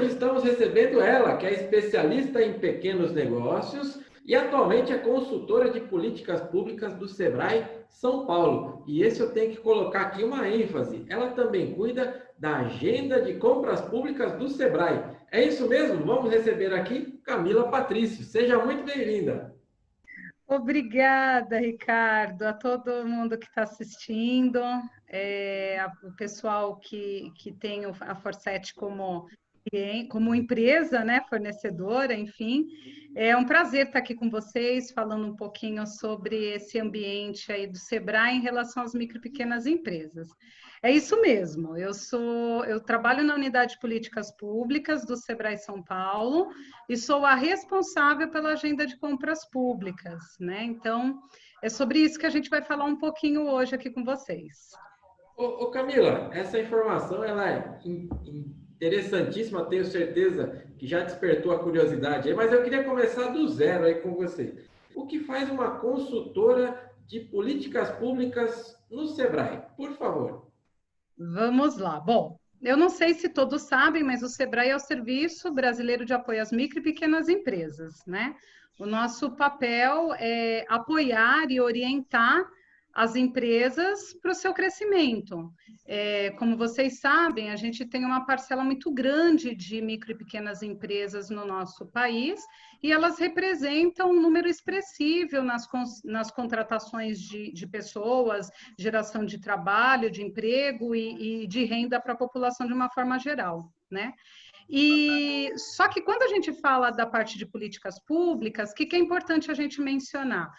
hoje estamos recebendo ela, que é especialista em pequenos negócios e atualmente é consultora de políticas públicas do Sebrae São Paulo. E esse eu tenho que colocar aqui uma ênfase. Ela também cuida da agenda de compras públicas do Sebrae. É isso mesmo? Vamos receber aqui Camila Patrício. Seja muito bem-vinda. Obrigada, Ricardo, a todo mundo que está assistindo, o pessoal que tem a Forset como empresa, né, fornecedora, enfim. É um prazer estar aqui com vocês, falando um pouquinho sobre esse ambiente aí do Sebrae em relação às micro e pequenas empresas. É isso mesmo, eu trabalho na Unidade de Políticas Públicas do Sebrae São Paulo e sou a responsável pela agenda de compras públicas, né? Então, é sobre isso que a gente vai falar um pouquinho hoje aqui com vocês. Ô Camila, essa informação ela é interessantíssima, tenho certeza que já despertou a curiosidade aí, mas eu queria começar do zero aí com você. O que faz uma consultora de políticas públicas no Sebrae? Por favor. Vamos lá. Bom, eu não sei se todos sabem, mas o Sebrae é o Serviço Brasileiro de Apoio às Micro e Pequenas Empresas, né? O nosso papel é apoiar e orientar as empresas para o seu crescimento. Como vocês sabem, a gente tem uma parcela muito grande de micro e pequenas empresas no nosso país e elas representam um número expressivo nas contratações de pessoas, geração de trabalho, de emprego e de renda para a população de uma forma geral, né? E só que quando a gente fala da parte de políticas públicas, o que é importante a gente mencionar?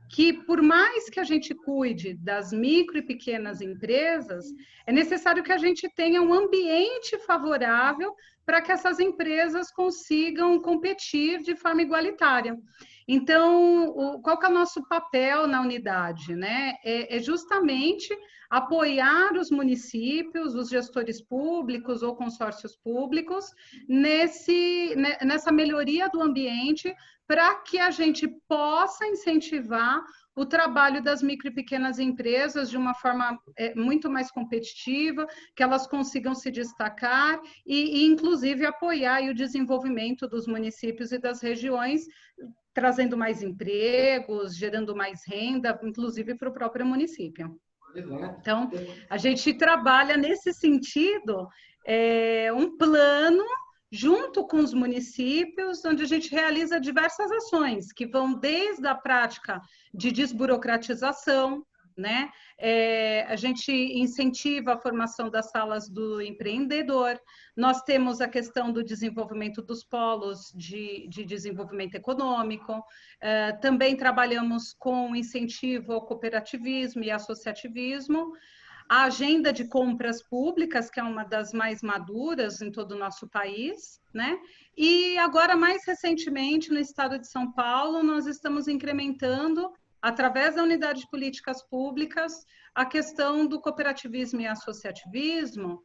Que por mais que a gente cuide das micro e pequenas empresas, é necessário que a gente tenha um ambiente favorável para que essas empresas consigam competir de forma igualitária. Então, qual que é o nosso papel na unidade, né? É justamente apoiar os municípios, os gestores públicos ou consórcios públicos nessa melhoria do ambiente para que a gente possa incentivar o trabalho das micro e pequenas empresas de uma forma muito mais competitiva, que elas consigam se destacar e inclusive, apoiar o desenvolvimento dos municípios e das regiões, trazendo mais empregos, gerando mais renda, inclusive para o próprio município. Então, a gente trabalha nesse sentido, um plano junto com os municípios, onde a gente realiza diversas ações, que vão desde a prática de desburocratização, né? A gente incentiva a formação das salas do empreendedor, nós temos a questão do desenvolvimento dos polos de desenvolvimento econômico, também trabalhamos com incentivo ao cooperativismo e associativismo, a agenda de compras públicas, que é uma das mais maduras em todo o nosso país, né? E agora, mais recentemente, no estado de São Paulo, nós estamos incrementando, através da Unidade de Políticas Públicas, a questão do cooperativismo e associativismo,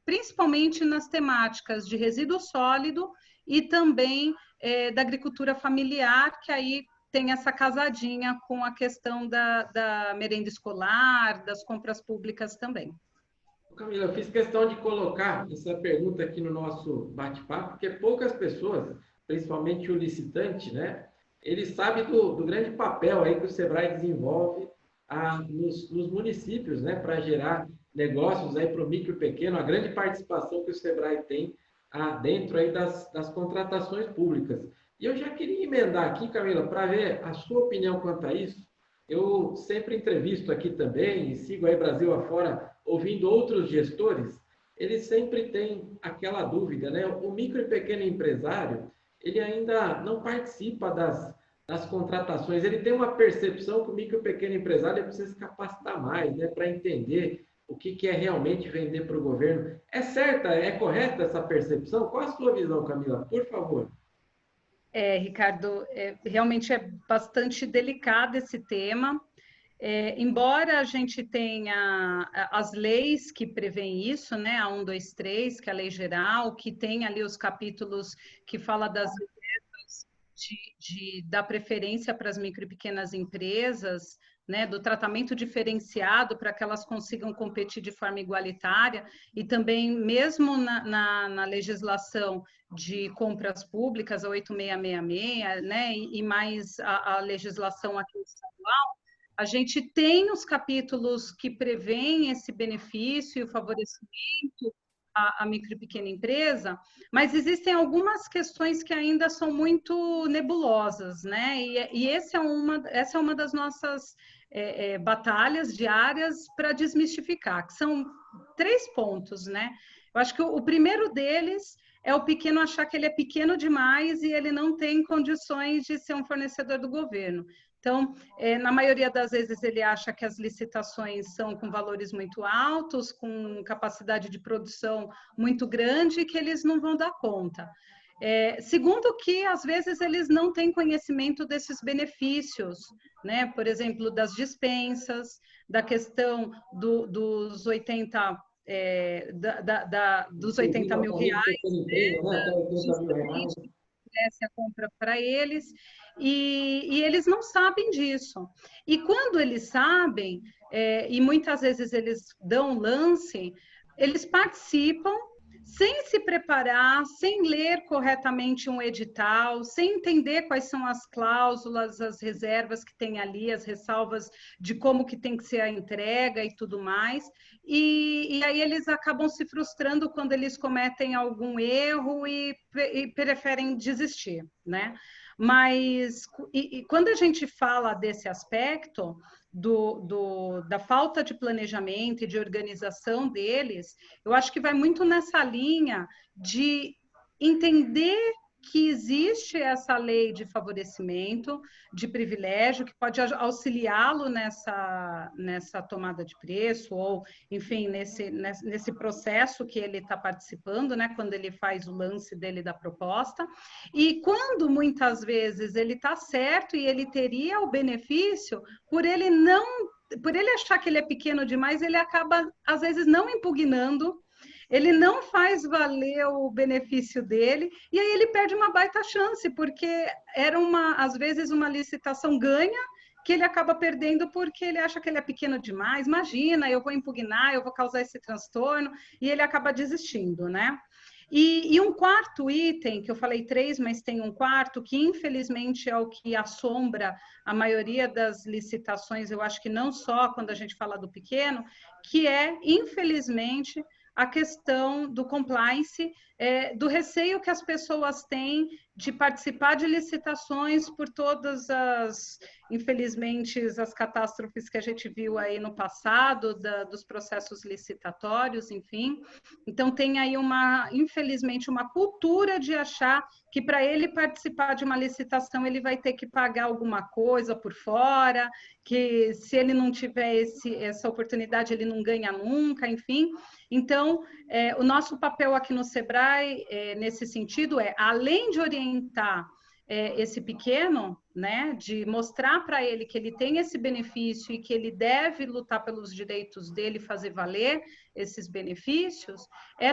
principalmente nas temáticas de resíduo sólido e também da agricultura familiar, que aí tem essa casadinha com a questão da merenda escolar, das compras públicas também. Camila, eu fiz questão de colocar essa pergunta aqui no nosso bate-papo, porque poucas pessoas, principalmente o licitante, né, ele sabe do grande papel aí que o Sebrae desenvolve nos municípios, né, para gerar negócios aí para o micro e pequeno, a grande participação que o Sebrae tem dentro aí das contratações públicas. E eu já queria emendar aqui, Camila, para ver a sua opinião quanto a isso. Eu sempre entrevisto aqui também, e sigo aí Brasil afora, ouvindo outros gestores, eles sempre têm aquela dúvida, né? O micro e pequeno empresário, ele ainda não participa das contratações, ele tem uma percepção que o micro e pequeno empresário precisa se capacitar mais, né? Para entender o que é realmente vender para o governo. É certa, é correta essa percepção? Qual a sua visão, Camila? Por favor. Ricardo, realmente é bastante delicado esse tema. Embora a gente tenha as leis que prevêem isso, né, a 123, que é a lei geral, que tem ali os capítulos que fala das reservas da preferência para as micro e pequenas empresas né, do tratamento diferenciado para que elas consigam competir de forma igualitária, e também mesmo na legislação de compras públicas, a 8666, né, e mais a legislação aqui estadual, a gente tem os capítulos que prevêem esse benefício e o favorecimento à micro e pequena empresa, mas existem algumas questões que ainda são muito nebulosas, né? E essa é uma das nossas batalhas diárias para desmistificar, que são 3 pontos, né? Eu acho que o primeiro deles é o pequeno achar que ele é pequeno demais e ele não tem condições de ser um fornecedor do governo. Então, na maioria das vezes, ele acha que as licitações são com valores muito altos, com capacidade de produção muito grande, e que eles não vão dar conta. Segundo, que às vezes eles não têm conhecimento desses benefícios, né? Por exemplo, das dispensas, da questão dos 80 dos 80 mil reais, a compra para eles, e eles não sabem disso. E quando eles sabem, e muitas vezes eles dão lance, eles participam sem se preparar, sem ler corretamente um edital, sem entender quais são as cláusulas, as reservas que tem ali, as ressalvas de como que tem que ser a entrega e tudo mais. E aí eles acabam se frustrando quando eles cometem algum erro e preferem desistir, né? Mas quando a gente fala desse aspecto da falta de planejamento e de organização deles, eu acho que vai muito nessa linha de entender que existe essa lei de favorecimento, de privilégio, que pode auxiliá-lo nessa tomada de preço, ou, enfim, nesse processo que ele está participando, né, quando ele faz o lance dele da proposta, e quando, muitas vezes, ele está certo e ele teria o benefício, por ele achar que ele é pequeno demais, ele acaba, às vezes, não impugnando, ele não faz valer o benefício dele, e aí ele perde uma baita chance, porque era às vezes, uma licitação ganha, que ele acaba perdendo porque ele acha que ele é pequeno demais. Imagina, eu vou impugnar, eu vou causar esse transtorno, e ele acaba desistindo, né? E um quarto item, que eu falei 3, mas tem um quarto, que infelizmente é o que assombra a maioria das licitações, eu acho que não só quando a gente fala do pequeno, que é, infelizmente, a questão do compliance, do receio que as pessoas têm de participar de licitações por todas infelizmente, as catástrofes que a gente viu aí no passado, dos processos licitatórios, enfim. Então, tem aí, infelizmente, uma cultura de achar que para ele participar de uma licitação, ele vai ter que pagar alguma coisa por fora, que se ele não tiver essa oportunidade, ele não ganha nunca, enfim. Então, o nosso papel aqui no Sebrae, nesse sentido, além de orientar esse pequeno, né, de mostrar para ele que ele tem esse benefício e que ele deve lutar pelos direitos dele, fazer valer esses benefícios,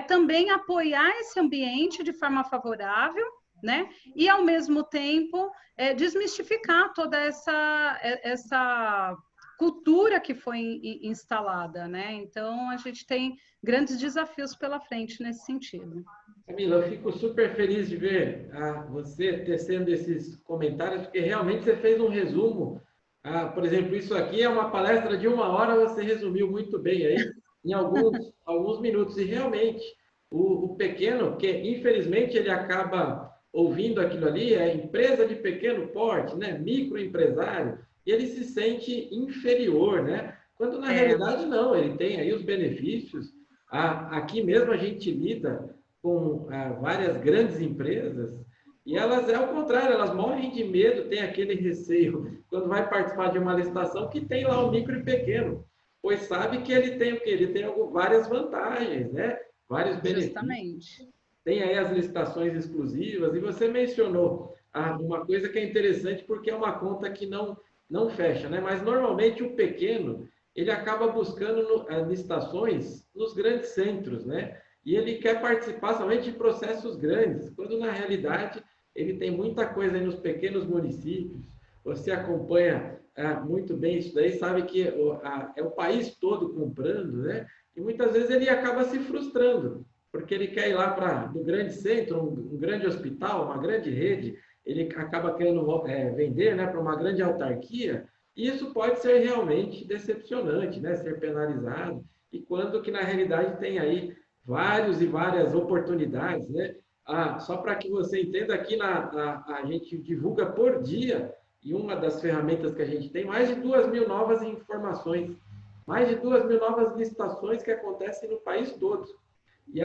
também apoiar esse ambiente de forma favorável, né, e ao mesmo tempo desmistificar toda essa cultura que foi instalada, né? Então, a gente tem grandes desafios pela frente nesse sentido. Camila, eu fico super feliz de ver você tecendo esses comentários, porque realmente você fez um resumo. Por exemplo, isso aqui é uma palestra de 1 hora, você resumiu muito bem aí, em alguns minutos. E realmente, o pequeno, que infelizmente ele acaba ouvindo aquilo ali, é empresa de pequeno porte, né? Microempresário, e ele se sente inferior, né? Quando na realidade não, ele tem aí os benefícios. Aqui mesmo a gente lida com várias grandes empresas, e elas, ao contrário, elas morrem de medo, tem aquele receio, quando vai participar de uma licitação, que tem lá o micro e pequeno, pois sabe que ele tem o quê? Ele tem várias vantagens, né? Vários benefícios. Justamente. Tem aí as licitações exclusivas, e você mencionou uma coisa que é interessante, porque é uma conta que não fecha, né? Mas, normalmente, o pequeno, ele acaba buscando licitações nos grandes centros, né? E ele quer participar somente de processos grandes, quando na realidade ele tem muita coisa aí nos pequenos municípios. Você acompanha muito bem isso daí, sabe que é o país todo comprando, né? E muitas vezes ele acaba se frustrando, porque ele quer ir lá para do grande centro, um grande hospital, uma grande rede, ele acaba querendo vender, né, para uma grande autarquia, e isso pode ser realmente decepcionante, né, ser penalizado, e quando que na realidade tem aí vários e várias oportunidades, né? Só para que você entenda, aqui a gente divulga por dia, e uma das ferramentas que a gente tem, mais de 2.000 novas informações, mais de 2.000 novas licitações que acontecem no país todo. E